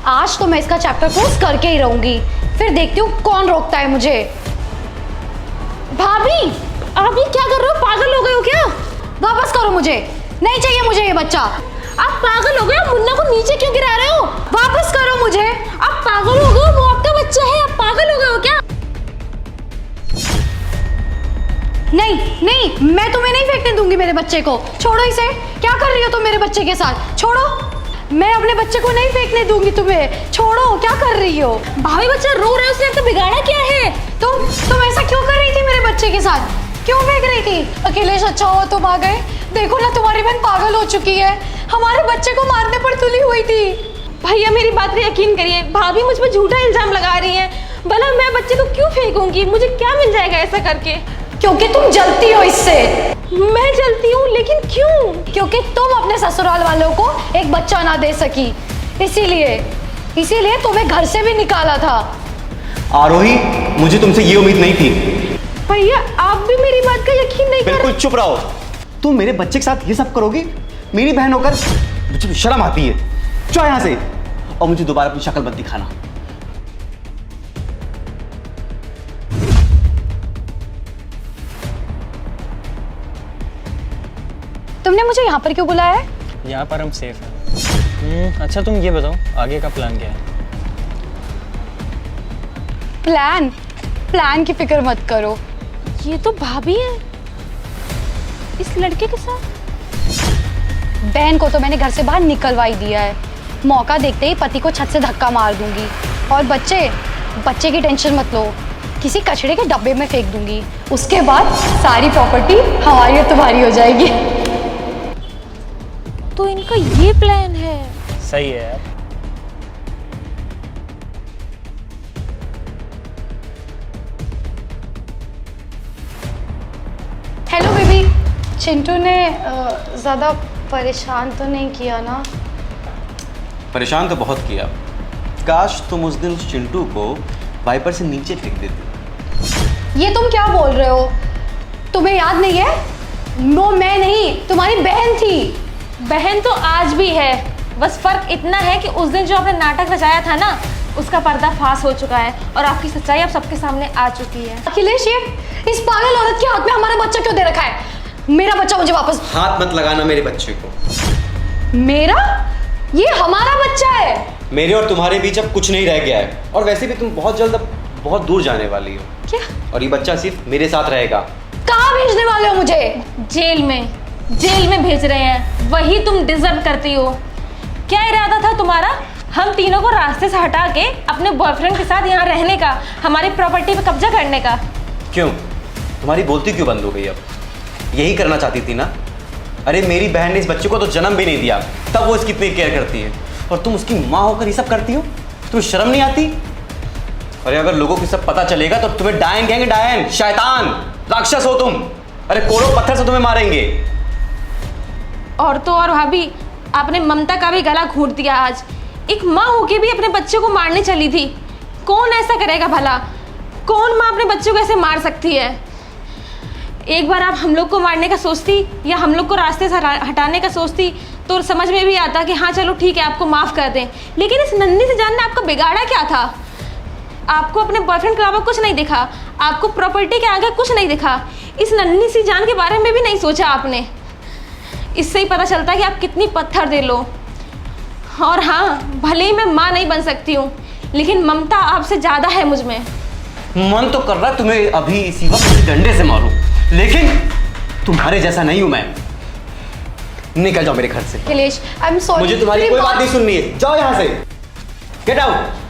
आज तो मैं इसका चैप्टर क्लोज करके ही रहूंगी, फिर देखती हूँ कौन रोकता है मुझे। भाभी, आप ये क्या कर रहे हो? पागल हो गए हो क्या? वापस करो मुझे, नहीं चाहिए मुझे ये बच्चा। आप पागल हो गए हो? मुन्ना को नीचे क्यों गिरा रहे हो? वापस करो मुझे। आप पागल हो गए हो? वो आपका बच्चा है, आप पागल हो गए हो क्या? नहीं नहीं, मैं तुम्हें नहीं फेंकने दूंगी मेरे बच्चे को। छोड़ो इसे। क्या कर रही हो तुम मेरे बच्चे के साथ? छोड़ो, मैं अपने बच्चे को नहीं फेंकने दूंगी तुम्हें। छोड़ो, क्या कर रही हो? भाभी बच्चा रो रहा है, उसने तो बिगाड़ा क्या है? तुम ऐसा क्यों कर रही थी मेरे बच्चे के साथ? क्यों फेंक रही थी? अखिलेश, अच्छा हुआ तुम आ गए। देखो ना, तुम्हारी बहन पागल हो चुकी है, हमारे बच्चे को मारने पर तुली हुई थी। भैया मेरी बात पे यकीन करिए, भाभी मुझ पर झूठा इल्जाम लगा रही है। भला मैं बच्चे को क्यों फेंकूंगी? मुझे क्या मिल जाएगा ऐसा करके? क्योंकि तुम जलती हो इससे। मैं जलती हूँ, लेकिन क्यों? क्योंकि तुम अपने ससुराल वालों को एक बच्चा ना दे सकी, इसीलिए तुम्हें घर से भी निकाला था। आरोही, मुझे तुमसे ये उम्मीद नहीं थी। भैया आप भी मेरी बात का यकीन नहीं कर। बिल्कुल चुप रहो। तुम मेरे बच्चे के साथ ये सब करोगी? मेरी बहन होकर मुझे शर्म आती है। जाओ यहाँ से, और मुझे दोबारा अपनी शक्ल मत दिखाना। तुमने मुझे यहाँ पर क्यों बुलाया है? यहाँ पर हम सेफ हैं। अच्छा तुम ये बताओ, आगे का प्लान क्या है? प्लान की फिक्र मत करो। ये तो भाभी है इस लड़के के साथ। बहन को तो मैंने घर से बाहर निकलवा ही दिया है। मौका देखते ही पति को छत से धक्का मार दूंगी। और बच्चे की टेंशन मत लो, किसी कचड़े के डब्बे में फेंक दूंगी। उसके बाद सारी प्रॉपर्टी हमारी और तुम्हारी हो जाएगी। तो इनका ये प्लान है। सही है यार। हेलो बेबी, चिंटू ने ज़्यादा परेशान तो नहीं किया ना? परेशान तो बहुत किया। काश तुम उस दिन उस चिंटू को वाइपर से नीचे फेंक देती। ये तुम क्या बोल रहे हो? तुम्हें याद नहीं है? वो मैं नहीं, तुम्हारी बहन थी। बहन तो आज भी है, बस फर्क इतना है कि उस दिन जो आपने नाटक रचाया था ना, उसका पर्दाफाश हो चुका है और आपकी सच्चाई अब सबके सामने आ चुकी है। अखिलेश, ये इस पागल औरत के हाथ में हमारा बच्चा क्यों दे रखा है? मेरा बच्चा मुझे वापस। हाथ मत लगाना मेरे बच्चे को। मेरा? ये हमारा बच्चा है। मेरे और तुम्हारे बीच अब कुछ नहीं रह गया है, और वैसे भी तुम बहुत जल्द बहुत दूर जाने वाली हो। क्या? और ये बच्चा सिर्फ मेरे साथ रहेगा। कहाँ भेजने वाले हो मुझे? जेल में भेज रहे हैं। वही तुम डिजर्व करती हो। क्या इरादा था तुम्हारा? हम तीनों को रास्ते से हटा के अपने बॉयफ्रेंड के साथ यहाँ रहने का, हमारी प्रॉपर्टी पे कब्जा करने का। क्यों? तुम्हारी बोलती क्यों बंद हो गई अब? यही करना चाहती थी ना? अरे मेरी बहन ने इस बच्चे को तो जन्म भी नहीं दिया, तब वो इसकी इतनी केयर करती है, और तुम उसकी माँ होकर ये सब करती हो? तुम्हें शर्म नहीं आती? अरे अगर लोगों को सब पता चलेगा तो तुम्हें डायन कहेंगे, डायन, शैतान, राक्षस हो तुम। अरे कोड़ों पत्थर से तुम्हें मारेंगे। और तो और भाभी, आपने ममता का भी गला घोंट दिया आज। एक माँ होके भी अपने बच्चे को मारने चली थी। कौन ऐसा करेगा भला? कौन माँ अपने बच्चों को ऐसे मार सकती है? एक बार आप हम लोग को मारने का सोचती या हम लोग को रास्ते से हटाने का सोचती तो समझ में भी आता कि हाँ चलो ठीक है, आपको माफ़ कर दें। लेकिन इस नन्ही से जान ने आपका बिगाड़ा क्या था? आपको अपने बॉयफ्रेंड के अलावा कुछ नहीं दिखा, आपको प्रॉपर्टी के आगे कुछ नहीं दिखा। इस नन्ही सी जान के बारे में भी नहीं सोचा आपने। इससे ही पता चलता है कि आप कितनी पत्थर दे लो। और हाँ, भले ही मैं माँ नहीं बन सकती हूँ, लेकिन ममता आपसे ज़्यादा है मुझ में। मन तो कर रहा है तुम्हें अभी इसी वक्त इसी डंडे से मारूं, लेकिन तुम्हारे जैसा नहीं हूं मैं। निकल जाओ मेरे घर से। Akhilesh, I am sorry. मुझे तुम्हारी कोई बात नहीं सुननी है। जाओ यहाँ से। Get out.